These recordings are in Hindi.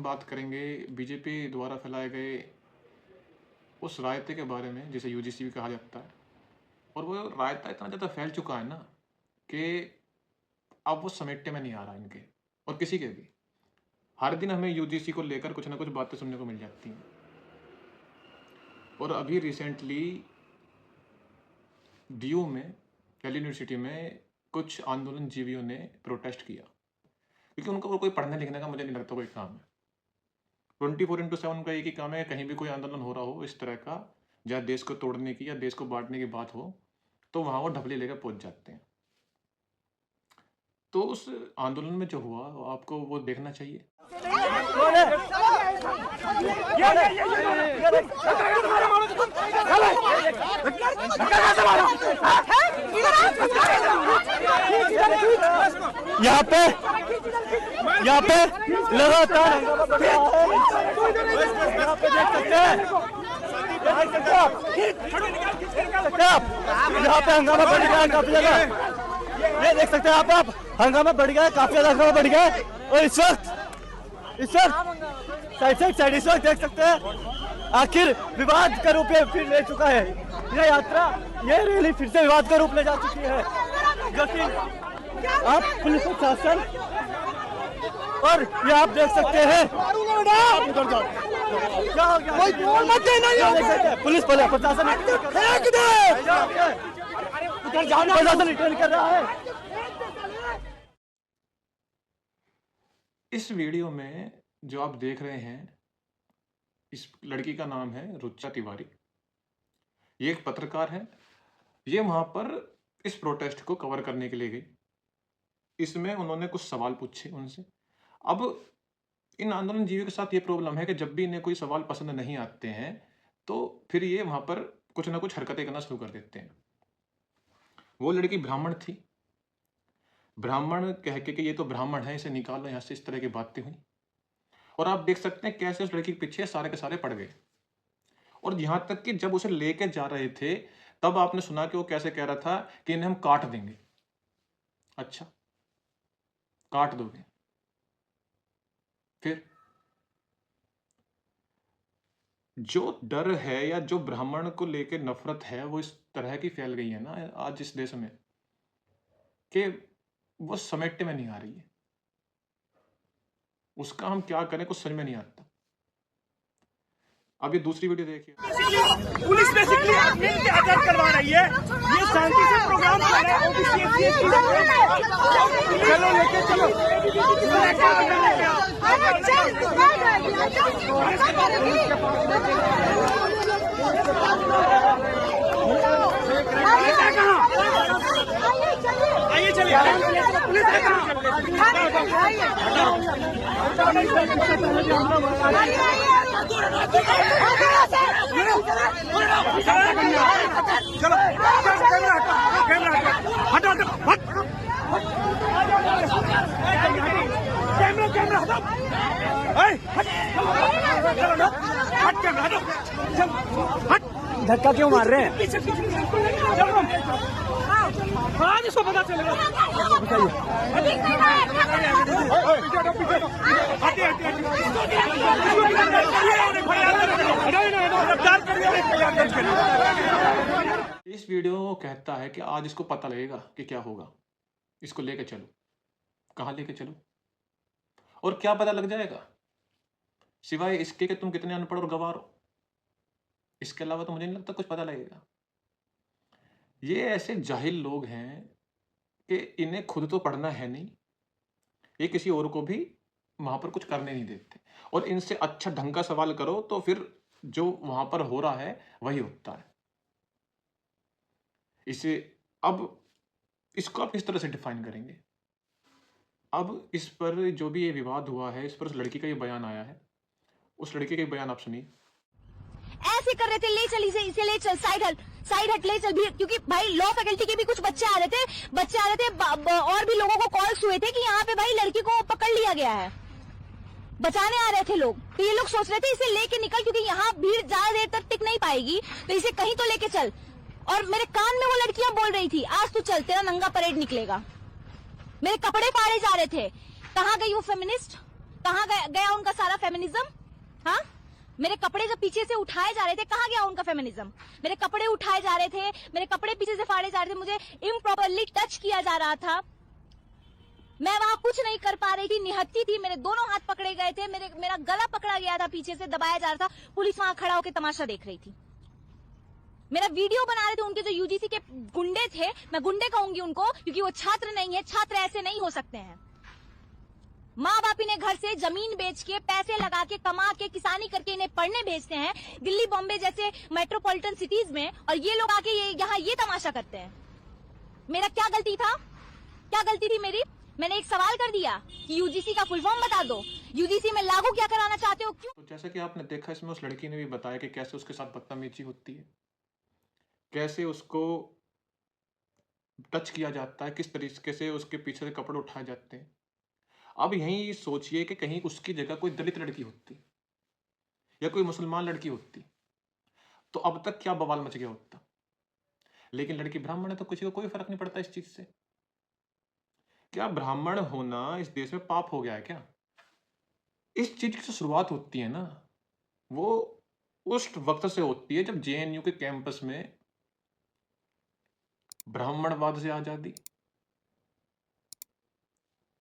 बात करेंगे बीजेपी द्वारा फैलाए गए उस रायते के बारे में जिसे यूजीसी भी कहा जाता है। और वो रायता इतना ज़्यादा फैल चुका है ना कि अब वो समेटने में नहीं आ रहा इनके और किसी के भी। हर दिन हमें यूजीसी को लेकर कुछ ना कुछ बातें सुनने को मिल जाती हैं। और अभी रिसेंटली डीयू में, दिल्ली यूनिवर्सिटी में कुछ आंदोलन जीवियों ने प्रोटेस्ट किया क्योंकि उनका वो कोई पढ़ने लिखने का मुझे नहीं लगता कोई काम है। 24/7 उनका एक ही काम है, कहीं भी कोई आंदोलन हो रहा हो इस तरह का, या देश को तोड़ने की या देश को बांटने की बात हो, तो वहाँ वो ढपली लेकर पहुंच जाते हैं। तो उस आंदोलन में जो हुआ आपको वो देखना चाहिए। यहाँ पे लगातार यहाँ पे देख सकते हैं आप, यहाँ पे हंगामा बढ़ गया है काफी ज्यादा। ये देख सकते हैं आप हंगामा बढ़ गया है, काफी ज्यादा हंगामा बढ़ गया है। और इस वक्त साइड इस वक्त देख सकते हैं आखिर विवाद का रूप फिर ले चुका है। यह यात्रा, ये रैली फिर से विवाद का रूप ले जा चुकी है, जो कि आप पुलिस प्रशासन और ये आप देख सकते हैं क्या हो गया, पुलिस प्रशासन रिटर्न कर रहा है। इस वीडियो में जो आप देख रहे हैं, इस लड़की का नाम है रुचा तिवारी। ये एक पत्रकार है। ये वहां पर इस प्रोटेस्ट को कवर करने के लिए गई। इसमें उन्होंने कुछ सवाल पूछे उनसे। अब इन आंदोलन जीवियों के साथ ये प्रॉब्लम है कि जब भी इन्हें कोई सवाल पसंद नहीं आते हैं तो फिर ये वहां पर कुछ ना कुछ हरकतें करना शुरू कर देते हैं। वो लड़की ब्राह्मण थी। ब्राह्मण कह के कि ये तो ब्राह्मण है, इसे निकालो यहाँ से, इस तरह की बातें हुई। और आप देख सकते हैं कैसे उस लड़की के पीछे सारे के सारे पड़ गए। और यहाँ तक कि जब उसे लेके जा रहे थे तब आपने सुना कि वो कैसे कह रहा था कि इन्हें हम काट देंगे। अच्छा, काट दोगे? फिर जो डर है या जो ब्राह्मण को लेकर नफरत है वो इस तरह की फैल गई है ना आज इस देश में कि वो समेटने में नहीं आ रही है। उसका हम क्या करें कुछ समझ में नहीं आता। अब ये दूसरी वीडियो देखिए। पुलिस बेसिकली अटैक करवा रही है। ये शांति से प्रोग्राम कर रहा है। चलो लेके चलो। आइए चलिए। पुलिस है कहाँ? चलो हटो कैमरा हटो। धक्का क्यों मार रहे हैं? आज इसको पता चलेगा। इस वीडियो कहता है कि आज इसको पता लगेगा कि क्या होगा। इसको लेके चलो। कहाँ लेके चलो? और क्या पता लग जाएगा सिवाय इसके कि तुम कितने अनपढ़ और गंवार हो? इसके अलावा तो मुझे नहीं लगता कुछ पता लगेगा। ये ऐसे जाहिल लोग हैं कि इन्हें खुद तो पढ़ना है नहीं, ये किसी और को भी वहां पर कुछ करने नहीं देते। और इनसे अच्छा ढंग का सवाल करो तो फिर जो वहां पर हो रहा है वही होता है। इसे अब इसको आप किस तरह से डिफाइन करेंगे? अब इस पर जो भी ये विवाद हुआ है, इस पर उस लड़की का ये बयान आया है। उस लड़की का बयान आप सुनिए। ऐसे कर रहे थे, ले चल इसे ले चल, साइड हट ले चल भी, क्योंकि भाई लॉ फैकल्टी के भी कुछ बच्चे आ रहे थे और भी लोगों को कॉल्स हुए थे कि यहाँ पे भाई लड़की को पकड़ लिया गया है, बचाने आ रहे थे लोग। तो ये लोग सोच रहे थे इसे लेके निकल, क्योंकि यहाँ भीड़ ज्यादा देर तक टिक नहीं पाएगी, तो इसे कहीं तो लेके चल। और मेरे कान में वो लड़कियां बोल रही थी, आज तू चल, तेरा नंगा परेड निकलेगा। मेरे कपड़े फाड़े जा रहे थे। कहाँ गई वो फेमिनिस्ट? कहाँ गया उनका सारा फेमिनिज्म? हाँ, मेरे कपड़े जब पीछे से उठाए जा रहे थे, कहाँ गया उनका फेमिनिज्म? मेरे कपड़े उठाए जा रहे थे, मेरे कपड़े पीछे से फाड़े जा रहे थे, मुझे इम्प्रॉपरली टच किया जा रहा था, मैं वहां कुछ नहीं कर पा रही थी, निहत्ती थी, मेरे दोनों हाथ पकड़े गए थे, मेरा गला पकड़ा गया था, पीछे से दबाया जा रहा था, पुलिस वहां खड़ा होकर तमाशा देख रही थी। मेरा वीडियो बना रहे थे उनके जो यूजीसी के गुंडे थे, मैं गुंडे कहूंगी उनको क्योंकि वो छात्र नहीं है, छात्र ऐसे नहीं हो सकते हैं। माँ बाप इन्हें घर से जमीन बेच के, पैसे लगा के, कमा के, किसानी करके इन्हें पढ़ने भेजते हैं दिल्ली बॉम्बे जैसे मेट्रोपॉलिटन सिटीज में, और ये लोग आके यहाँ ये तमाशा करते हैं। मेरा क्या गलती था? क्या गलती थी मेरी? मैंने एक सवाल कर दिया कि यूजीसी का फुल फॉर्म बता दो, यूजीसी में लागू क्या कराना चाहते हो, क्यों? तो जैसा कि आपने देखा, इसमें उस लड़की ने भी बताया कि कैसे उसके साथ बदतमीजी होती है, कैसे उसको टच किया जाता है, किस तरीके से उसके पीछे से कपड़े उठाए जाते हैं। अब यहीं सोचिए कि कहीं उसकी जगह कोई दलित लड़की होती या कोई मुसलमान लड़की होती तो अब तक क्या बवाल मच गया होता। लेकिन लड़की ब्राह्मण है तो किसी को कोई फर्क नहीं पड़ता इस चीज से। क्या ब्राह्मण होना इस देश में पाप हो गया है क्या? इस चीज की जो शुरुआत होती है ना, वो उस वक्त से होती है जब जेएनयू के कैंपस में ब्राह्मणवाद से आजादी,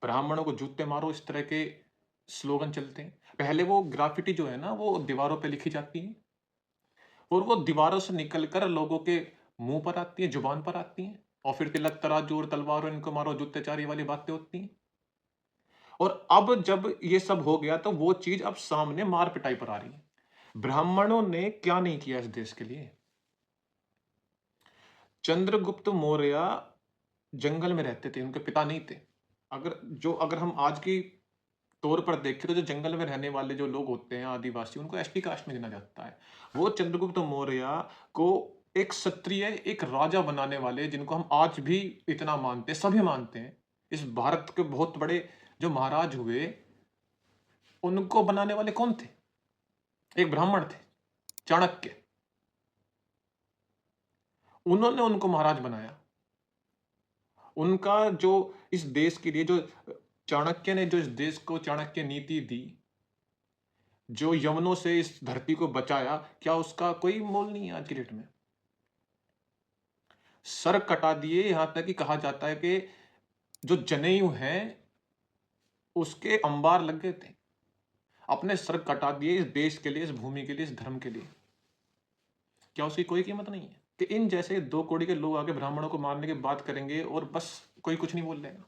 ब्राह्मणों को जूते मारो, इस तरह के स्लोगन चलते हैं। पहले वो ग्राफिटी जो है ना, वो दीवारों पे लिखी जाती है और वो दीवारों से निकलकर लोगों के मुंह पर आती है, जुबान पर आती है, और फिर तिलक तराजू और तलवार इनको मारो, जूते चारी वाली बातें होती हैं। और अब जब ये सब हो गया तो वो चीज अब सामने मार पिटाई पर आ रही है। ब्राह्मणों ने क्या नहीं किया इस देश के लिए। चंद्रगुप्त मौर्य जंगल में रहते थे, उनके पिता नहीं थे। अगर हम आज की तौर पर देखें तो जो जंगल में रहने वाले जो लोग होते हैं आदिवासी, उनको एसटी कास्ट में गिना जाता है। वो चंद्रगुप्त मौर्य को एक क्षत्रिय, एक राजा बनाने वाले, जिनको हम आज भी इतना मानते हैं, सभी मानते हैं, इस भारत के बहुत बड़े जो महाराज हुए, उनको बनाने वाले कौन थे? एक ब्राह्मण थे, चाणक्य। उन्होंने उनको महाराज बनाया। उनका जो इस देश के लिए, जो चाणक्य ने जो इस देश को चाणक्य नीति दी, जो यवनों से इस धरती को बचाया, क्या उसका कोई मोल नहीं है आज की डेट में? सर कटा दिए, यहां तक कि कहा जाता है कि जो जनेऊ हैं उसके अंबार लग गए थे। अपने सर कटा दिए इस देश के लिए, इस भूमि के लिए, इस धर्म के लिए। क्या उसकी कोई कीमत नहीं है? कि इन जैसे 2 कौड़ी के लोग आके ब्राह्मणों को मारने की बात करेंगे और बस कोई कुछ नहीं बोल लेगा।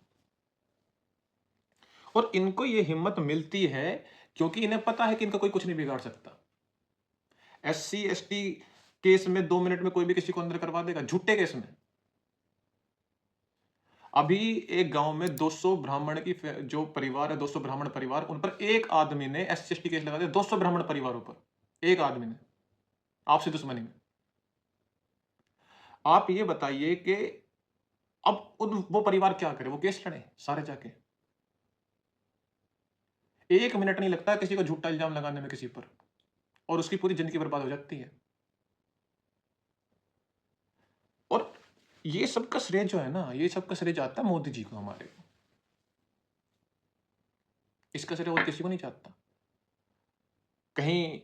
और इनको ये हिम्मत मिलती है क्योंकि इन्हें पता है कि इनका कोई कुछ नहीं बिगाड़ सकता। एससी एसटी केस में 2 मिनट में कोई भी किसी को अंदर करवा देगा, झूठे केस में। अभी एक गांव में 200 ब्राह्मण की जो परिवार है, 200 ब्राह्मण परिवार, उन पर एक आदमी ने एससी एसटी केस लगा दिया। 200 ब्राह्मण परिवारों पर एक आदमी ने, आपसी दुश्मनी में। आप ये बताइए कि अब वो परिवार क्या करे? वो केस लड़े सारे जाके। 1 मिनट नहीं लगता किसी को झूठा इल्जाम लगाने में किसी पर, और उसकी पूरी जिंदगी बर्बाद हो जाती है। और ये सब का श्रेय जो है ना, ये सब का श्रेय जाता है मोदी जी को, हमारे को। इसका श्रेय और किसी को नहीं जाता। कहीं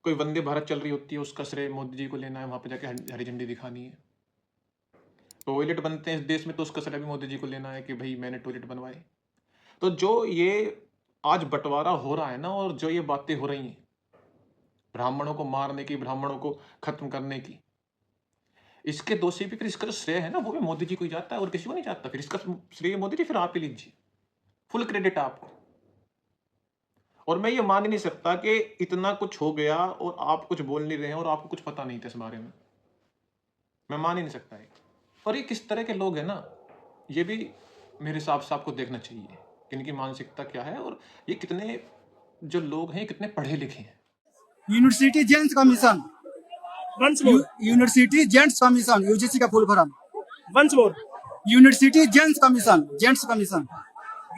कोई वंदे भारत चल रही होती है, उसका श्रेय मोदी जी को लेना है, वहां पे जाके हरी झंडी दिखानी है। टॉयलेट बनते हैं इस देश में तो उसका श्रेय भी मोदी जी को लेना है कि भाई मैंने टॉयलेट बनवाए। तो जो ये आज बंटवारा हो रहा है ना, और जो ये बातें हो रही हैं ब्राह्मणों को मारने की, ब्राह्मणों को खत्म करने की, इसके दोषी भी, फिर इसका जो श्रेय है ना, वो भी मोदी जी को ही जाता है और किसी को नहीं जाता। फिर इसका श्रेय मोदी जी, फिर आप ही लीजिए, फुल क्रेडिट आपको। और मैं ये मान ही नहीं सकता कि इतना कुछ हो गया और आप कुछ बोल नहीं रहे हैं और आपको कुछ पता नहीं था इस बारे में। मैं मान ही नहीं सकता है। और ये किस तरह के लोग हैं ना, ये भी मेरे हिसाब से आपको देखना चाहिए कि इनकी मानसिकता क्या है, और ये कितने जो लोग हैं कितने पढ़े लिखे हैं। University gents commission, once more, university gents commission, UGC का full form. Once more, university gents commission, gents commission.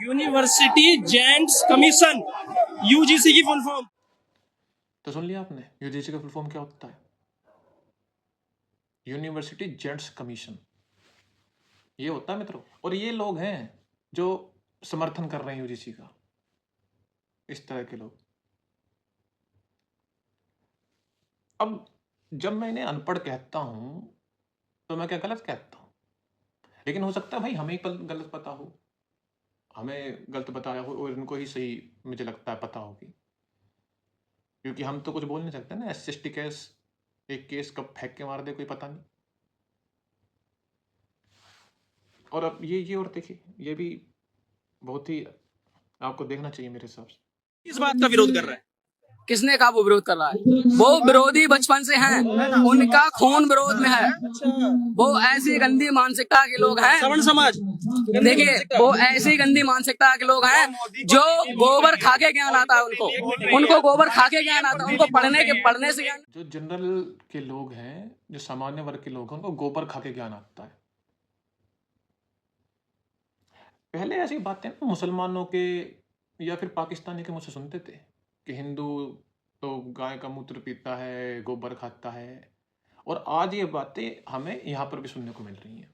University gents commission, UGC की फुल फॉर्म। तो सुन लिया आपने, यूजीसी का फुल फॉर्म क्या होता है? यूनिवर्सिटी जेंट्स कमीशन, ये होता है मित्रों। और ये लोग हैं जो समर्थन कर रहे हैं यूजीसी का। इस तरह के लोग। अब जब मैं इन्हें अनपढ़ कहता हूं तो मैं क्या गलत कहता हूं? लेकिन हो सकता है भाई हमें ही गलत पता हो, हमें गलत बताया हो और इनको ही सही मुझे लगता है पता होगी, क्योंकि हम तो कुछ बोल नहीं सकते ना। एसएसटी केस, एक केस कब फेंक के मार दे कोई पता नहीं। और अब ये और देखिए, ये भी बहुत ही आपको देखना चाहिए मेरे हिसाब से। इस बात का विरोध कर रहा है। किसने कहा वो विरोध कर रहा है? वो विरोधी बचपन से हैं, उनका खून विरोध में है। वो ऐसी गंदी मानसिकता के लोग हैं। श्रवण समाज, देखिए, वो ऐसी गंदी मानसिकता के लोग हैं जो गोबर खा के ज्ञान आता है उनको गोबर खा के ज्ञान आता है, उनको पढ़ने से ज्ञान। जो जनरल के लोग हैं, जो सामान्य वर्ग के लोग हैं, उनको गोबर खा के ज्ञान आता है। पहले ऐसी बातें ना मुसलमानों के या फिर पाकिस्तानी के मुझसे सुनते थे कि हिंदू तो गाय का मूत्र पीता है, गोबर खाता है, और आज ये बातें हमें यहाँ पर भी सुनने को मिल रही हैं।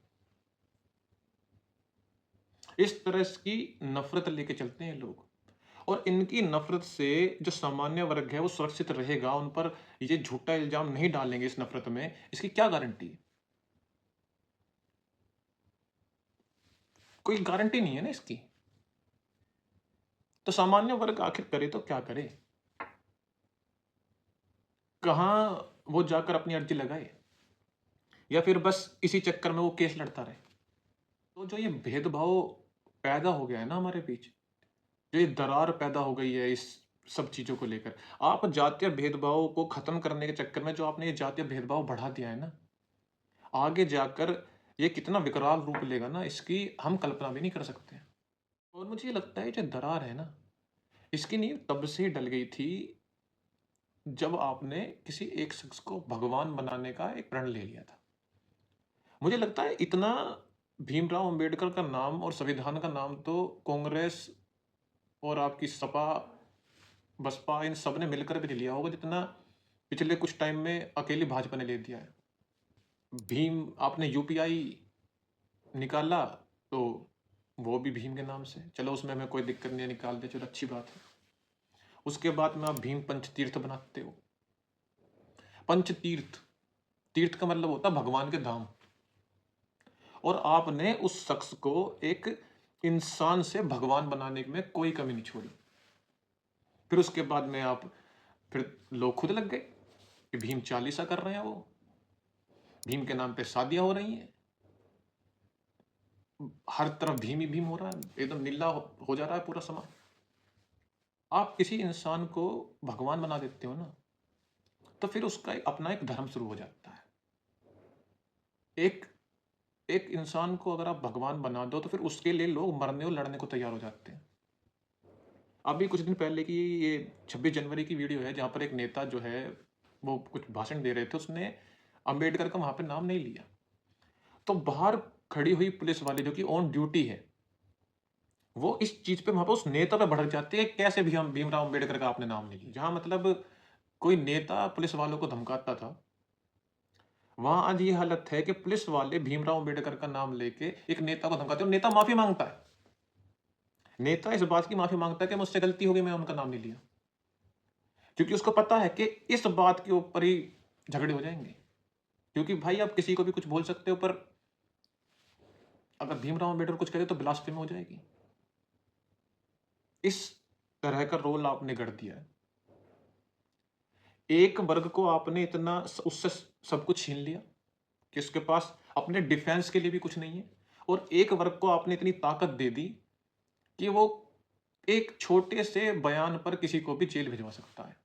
इस तरह की नफरत लेके चलते हैं लोग, और इनकी नफरत से जो सामान्य वर्ग है वो सुरक्षित रहेगा। उन पर ये झूठा इल्जाम नहीं डालेंगे इस नफरत में, इसकी क्या गारंटी है? कोई गारंटी नहीं है ना इसकी। तो सामान्य वर्ग आखिर करे तो क्या करे? कहां वो जाकर अपनी अर्जी लगाए, या फिर बस इसी चक्कर में वो केस लड़ता रहे? तो जो ये भेदभाव पैदा हो गया है ना हमारे बीच, जो ये दरार पैदा हो गई है इस सब चीजों को लेकर, आप जातीय भेदभाव को खत्म करने के चक्कर में जो आपने ये जातीय भेदभाव बढ़ा दिया है ना, आगे जाकर ये कितना विकराल रूप लेगा ना, इसकी हम कल्पना भी नहीं कर सकते। और मुझे ये लगता है जो दरार है ना, इसकी नींव तब से ही डल गई थी जब आपने किसी एक शख्स को भगवान बनाने का एक प्रण ले लिया था। मुझे लगता है इतना भीमराव अंबेडकर का नाम और संविधान का नाम तो कांग्रेस और आपकी सपा, बसपा, इन सब ने मिलकर भी नहीं लिया होगा जितना पिछले कुछ टाइम में अकेली भाजपा ने ले दिया है। भीम, आपने यूपीआई निकाला तो वो भी भीम के नाम से, चलो उसमें हमें कोई दिक्कत नहीं है, निकाल दे, चलो अच्छी बात है। उसके बाद में आप भीम पंच तीर्थ बनाते हो। पंच तीर्थ, तीर्थ का मतलब होता है भगवान के धाम, और आपने उस शख्स को एक इंसान से भगवान बनाने में कोई कमी नहीं छोड़ी। फिर उसके बाद में आप, फिर लोग खुद लग गए कि भीम चालीसा कर रहे हैं, वो भीम के नाम पे शादियां हो रही हैं, हर तरफ भीम ही भीम हो रहा है, एकदम नीला हो जा रहा है पूरा समाज। आप किसी इंसान को भगवान बना देते हो ना, तो फिर उसका अपना एक धर्म शुरू हो जाता है। एक इंसान को अगर आप भगवान बना दो तो फिर उसके लिए लोग मरने और लड़ने को तैयार हो जाते हैं। अभी कुछ दिन पहले की ये 26 जनवरी की वीडियो है जहां पर एक नेता जो है वो कुछ भाषण दे रहे थे, उसने अंबेडकर का वहां पे नाम नहीं लिया, तो बाहर खड़ी हुई पुलिस वाले जो कि ऑन ड्यूटी है, वो इस चीज पे वहां पर उस नेता पे भड़क जाते हैं, कैसे भी हम भीमराव अंबेडकर का आपने नाम नहीं लिया। जहां मतलब कोई नेता पुलिस वालों को धमकाता था, वहां आज ये हालत है कि पुलिस वाले भीमराव अंबेडकर का नाम लेके एक नेता को धमकाते हैं, नेता माफी मांगता है। नेता इस बात की माफी मांगता है कि मुझसे गलती हो गई, मैं उनका नाम नहीं लिया, क्योंकि उसको पता है कि इस बात के ऊपर ही झगड़े हो जाएंगे। क्योंकि भाई आप किसी को भी कुछ बोल सकते हो, पर अगर भीमराव अंबेडकर कुछ करे तो ब्लास्फेमी हो जाएगी। इस तरह का रोल आपने गढ़ दिया है। एक वर्ग को आपने इतना उससे सब कुछ छीन लिया कि उसके पास अपने डिफेंस के लिए भी कुछ नहीं है, और एक वर्ग को आपने इतनी ताकत दे दी कि वो एक छोटे से बयान पर किसी को भी जेल भिजवा सकता है।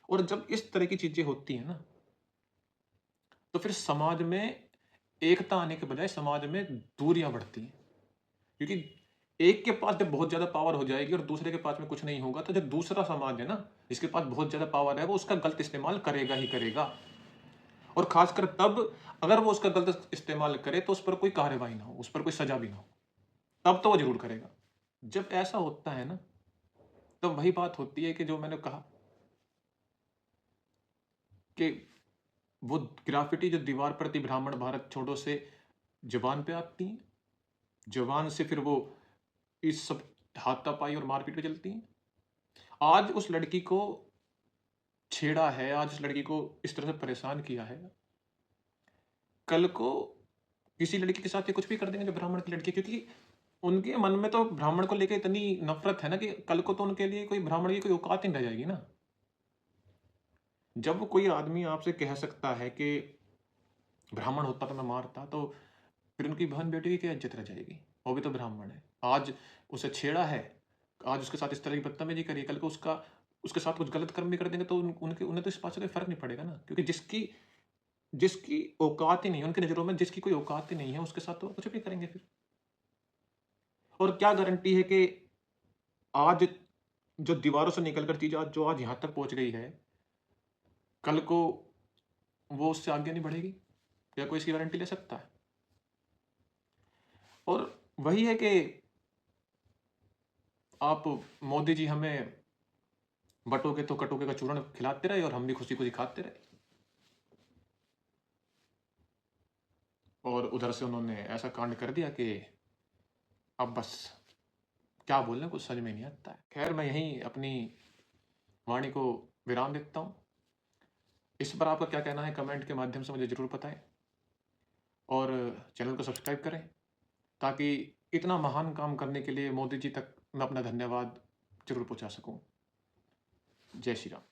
और जब इस तरह की चीजें होती हैं ना, तो फिर समाज में एकता आने के बजाय समाज में दूरियां बढ़ती हैं। क्योंकि एक के पास जब बहुत ज्यादा पावर हो जाएगी और दूसरे के पास में कुछ नहीं होगा, तो जो दूसरा समाज है ना, जिसके पास बहुत ज्यादा पावर है, वो उसका गलत इस्तेमाल करेगा ही करेगा। और खासकर तब अगर वो उसका गलत इस्तेमाल करे तो उस पर कोई कार्रवाई ना हो, उस पर कोई सजा भी ना हो, तब तो वो जरूर करेगा। जब ऐसा होता है ना, तो वही बात होती है कि जो मैंने कहा कि वो ग्राफिटी जो दीवार पर थी, ब्राह्मण भारत छोड़ो से जबान पे आती है, जबान से फिर वो इस सब हाथापाई और मारपीट पे चलती हैं, आज उस लड़की को छेड़ा है, आज उस लड़की को इस तरह से परेशान किया है, कल को किसी लड़की के साथ ये कुछ भी कर देंगे जो ब्राह्मण की लड़की है, क्योंकि उनके मन में तो ब्राह्मण को लेकर इतनी नफरत है ना कि कल को तो उनके लिए कोई ब्राह्मण की कोई औकात ही नहीं रह जाएगी ना। जब कोई आदमी आपसे कह सकता है कि ब्राह्मण होता तो मैं मारता, तो फिर उनकी बहन बेटी की क्या इज्जत रह जाएगी? वो भी तो ब्राह्मण है। आज उसे छेड़ा है, आज उसके साथ इस तरह की बदतमीजी करी, कल को उसके साथ कुछ गलत कर्म भी कर देंगे तो उन्हें तो इस बात से कोई फर्क नहीं पड़ेगा ना, क्योंकि जिसकी औकात ही नहीं है, उनकी नजरों में जिसकी कोई औकात ही नहीं है, उसके साथ तो कुछ भी करेंगे फिर। और क्या गारंटी है कि आज जो दीवारों से निकलकर चीज आज यहां तक पहुंच गई है, कल को वो उससे आगे नहीं बढ़ेगी? क्या कोई इसकी गारंटी ले सकता है? और वही है कि आप मोदी जी हमें बटोगे तो कटोगे का चूर्ण खिलाते रहे और हम भी खुशी खुशी खाते रहे, और उधर से उन्होंने ऐसा कांड कर दिया कि अब बस क्या बोलने, कुछ समझ में नहीं आता है। खैर, मैं यहीं अपनी वाणी को विराम देता हूँ। इस पर आपका क्या कहना है कमेंट के माध्यम से मुझे ज़रूर बताएं, और चैनल को सब्सक्राइब करें ताकि इतना महान काम करने के लिए मोदी जी तक मैं अपना धन्यवाद जरूर पहुंचा सकूं। जय श्री राम।